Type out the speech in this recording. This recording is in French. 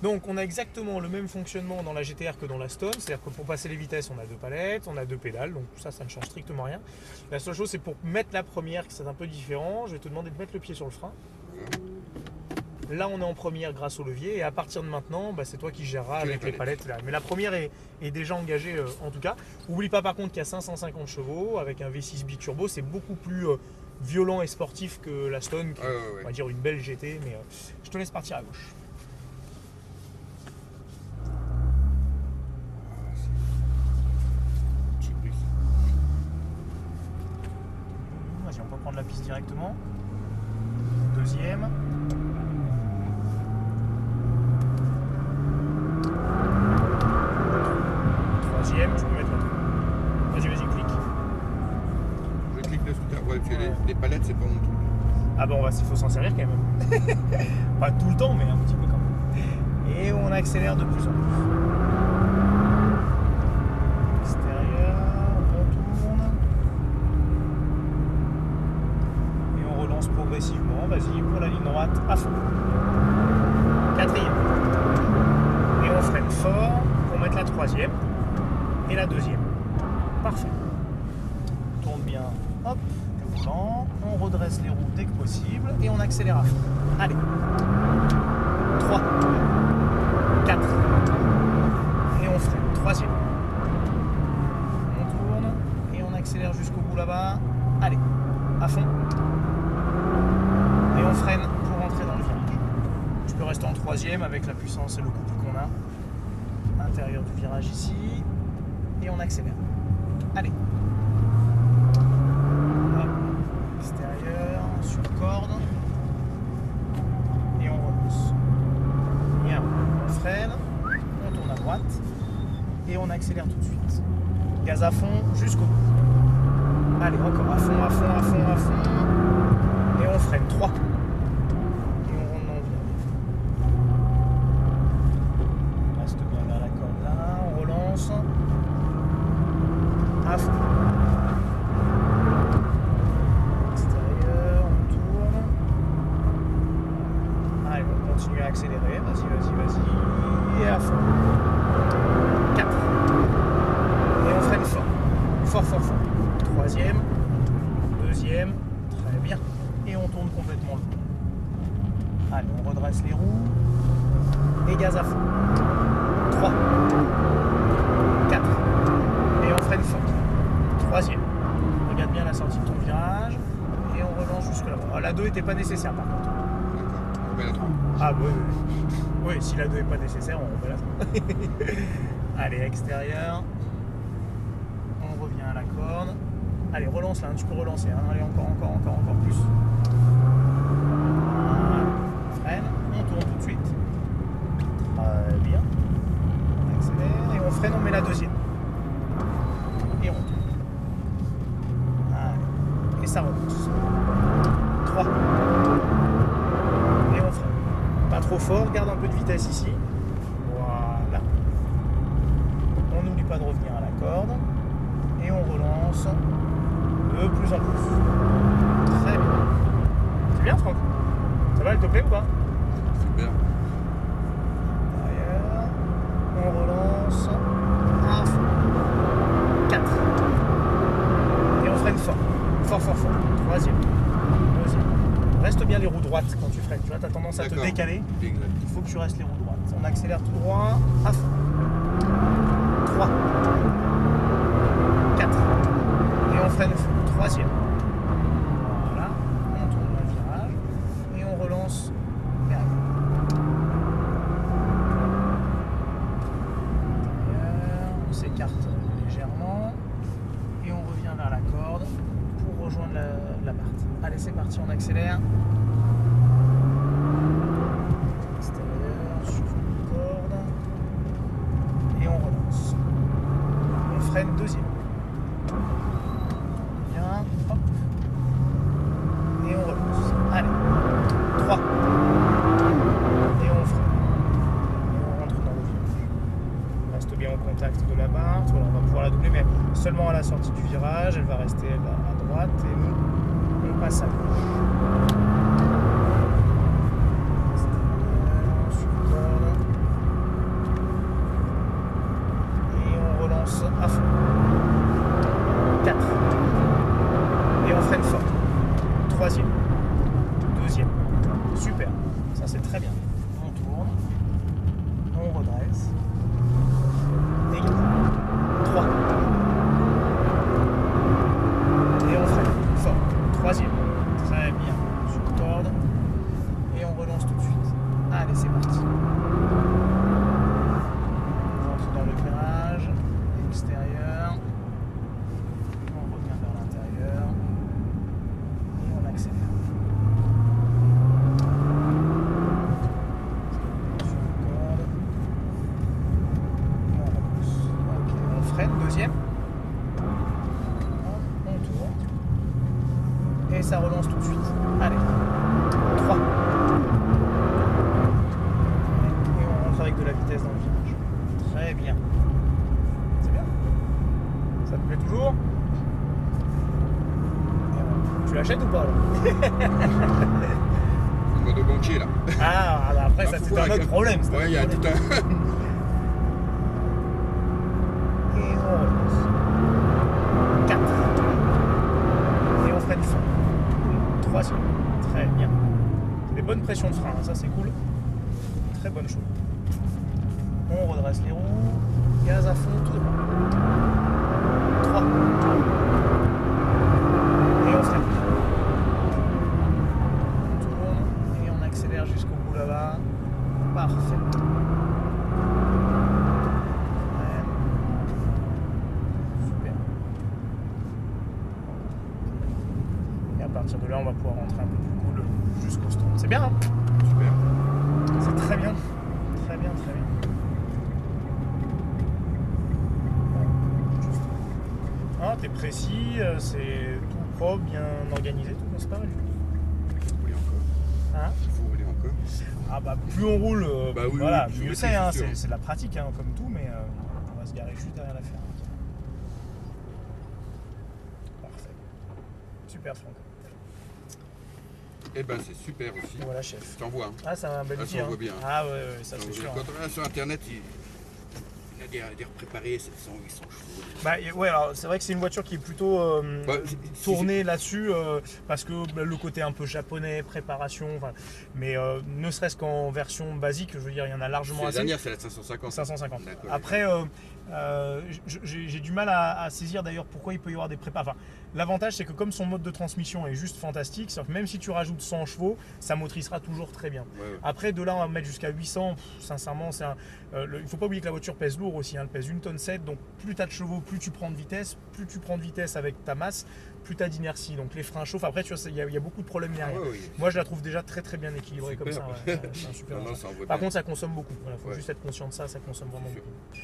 Donc on a exactement le même fonctionnement dans la GTR que dans la Stone, c'est-à-dire que pour passer les vitesses on a 2 palettes, on a 2 pédales, donc ça ne change strictement rien. La seule chose c'est pour mettre la première que c'est un peu différent, je vais te demander de mettre le pied sur le frein. Là on est en première grâce au levier et à partir de maintenant c'est toi qui géreras avec les palettes là. Mais la première est déjà engagée en tout cas. Oublie pas par contre qu'il y a 550 chevaux avec un V6 biturbo, c'est beaucoup plus violent et sportif que la Stone, qui on va dire une belle GT, mais je te laisse partir à gauche. Vas-y, on peut prendre la piste directement. Deuxième. Troisième, tu peux mettre la troisième. Vas-y, clique. Je clique dessus, ouais, puis les palettes, c'est pas mon truc. Ah bon, il faut s'en servir quand même. Pas tout le temps, mais un petit peu quand même. Et on accélère de plus en plus. Extérieur, on tourne. Et on relance progressivement. Vas-y, pour la ligne droite, à fond. Quatrième. Et on freine fort pour mettre la troisième. Et la deuxième. Parfait. On tourne bien. Hop. On redresse les roues dès que possible et on accélère à fond. Allez. 3, 4. Et on freine. Troisième. On tourne et on accélère jusqu'au bout là-bas. Allez. À fond. Et on freine pour rentrer dans le virage. Tu peux rester en troisième avec la puissance et le couple qu'on a. Intérieur du virage ici. Et on accélère. Allez. Extérieur, sur corde. Et on relance. Bien, on freine. On tourne à droite. Et on accélère tout de suite. Gaz à fond jusqu'au bout. Allez, encore à fond, à fond, à fond, à fond. Et on freine. 3. Et on rentre dans le virage. On reste bien vers la corde là. On relance. À fond. Extérieur, on tourne. Allez, on continue à accélérer. Vas-y, vas-y, vas-y. Et à fond. 4. Et on freine fort. Fort, fort, fort. Troisième. Deuxième. Très bien. Et on tourne complètement le dos. Allez, on redresse les roues. Et gaz à fond. 3. 4. Et on freine fort. Troisième. Regarde bien la sortie de ton virage. Et on relance jusque là-bas. La 2 n'était pas nécessaire par contre. D'accord, on remet la 3. Ah oui, oui. Oui, si la 2 n'est pas nécessaire, on remet la 3. Allez, extérieur. On revient à la corde. Allez, relance là, tu peux relancer. Hein. Allez, encore plus. Voilà. Freine. On tourne tout de suite. Très bien. On accélère et on freine, on met la deuxième. Et on tourne. Allez. Et ça relance. 3. Et on freine. Pas trop fort, garde un peu de vitesse ici. Voilà. On n'oublie pas de revenir à la corde. Et on relance de plus en plus. Très bien. C'est bien, Franck? Ça va, elle te plaît ou pas? Super. Derrière. On relance. À fond. 4. Et on freine fort. Fort, fort, fort. Troisième. Deuxième. Reste bien les roues droites quand tu freines. Tu vois, tu as tendance à te décaler. Exact. Il faut que tu restes les roues droites. On accélère tout droit. À fond. 3. 4. Et on freine fort. Troisième. Voilà. On tourne dans le virage. Et on relance derrière. On s'écarte légèrement. Et on revient vers la corde pour rejoindre la barre. Allez, c'est parti, on accélère. Extérieur, sur une corde. Et on relance. On freine deuxième. Bien, hop. Et on relance. Allez. 3. Et on freine. Et on rentre dans le virage. On reste bien au contact de la barre. Voilà, on va pouvoir la doubler, mais seulement à la sortie du virage. Elle va rester à droite et nous, on passe à gauche. Sur corde. tourne. On redresse. Et 3. Et on freine fort. Troisième. Très bien. Sur corde. Et on relance tout de suite. Allez, c'est parti. On rentre dans le virage extérieur. On revient vers l'intérieur. Et on accélère. Sur la corde. Et on relance. Ok, on freine. Deuxième. On tourne. Et ça relance tout de suite. Allez. 3. Et on rentre avec de la vitesse dans le virage. Très bien. C'est bien. Ça te plaît toujours? Tu l'achètes ou pas là? En mode banquier là. Ah, après ça faut c'est voir un autre avec- problème. c'est un Ouais, il y a autre tout problème. un. Et on relance. 4. Et on freine fort. 3. Très bien. C'est des bonnes pressions de frein, hein, ça c'est cool. Très bonne chose. On redresse les roues. Gaz à fond, tout droit. 3. Et on freine. On tourne et on accélère jusqu'au bout là-bas. Parfait. Ouais. Super. Et à partir de là, on va pouvoir rentrer un peu plus cool jusqu'au stand. C'est bien, hein? Super. C'est très bien. Très bien, très bien. Juste. Ah, t'es précis, c'est tout propre, bien organisé, tout, c'est pas mal. Il faut rouler encore. Hein? Il faut rouler encore. Ah bah plus on roule, Bah oui, voilà, oui, mieux c'est c'est, hein, sûr. c'est de la pratique hein, comme tout, mais on va se garer juste derrière la ferme. Parfait. Super Franck. Eh ben c'est super aussi. Et voilà chef. Tu en vois. Hein. Ah c'est un bel Ah, outil. ça Hein. voit bien. Ah ouais, ça Donc, c'est sûr. quand Hein. on regarde sur internet, il a des préparés, 700, 800 chevaux. Bah ouais, alors c'est vrai que c'est une voiture qui est plutôt Bah, tournée là-dessus parce que le côté un peu japonais, préparation, mais ne serait-ce qu'en version basique, je veux dire, il y en a largement La assez. dernière, c'est la 550. 550. D'accord, Après, j'ai du mal à saisir d'ailleurs pourquoi il peut y avoir des prépas. Enfin, l'avantage, c'est que comme son mode de transmission est juste fantastique, c'est-à-dire que même si tu rajoutes 100 chevaux, ça motorisera toujours très bien. Ouais, ouais. Après, de là, on va mettre jusqu'à 800. Sincèrement, il ne faut pas oublier que la voiture pèse lourd aussi. Hein, elle pèse 1,7 tonne. Donc, plus tu as de chevaux, plus tu prends de vitesse. Plus tu prends de vitesse avec ta masse, plus tu as d'inertie. Donc, les freins chauffent. Après, tu vois, il y a beaucoup de problèmes derrière. Ah ouais, ouais. Moi, je la trouve déjà très très bien équilibrée Super. comme ça. Ouais, c'est un super Non, non, engin. ça en voit Par bien. contre, ça consomme beaucoup. Il faut Ouais. juste être conscient de ça. Ça consomme vraiment C'est sûr. beaucoup.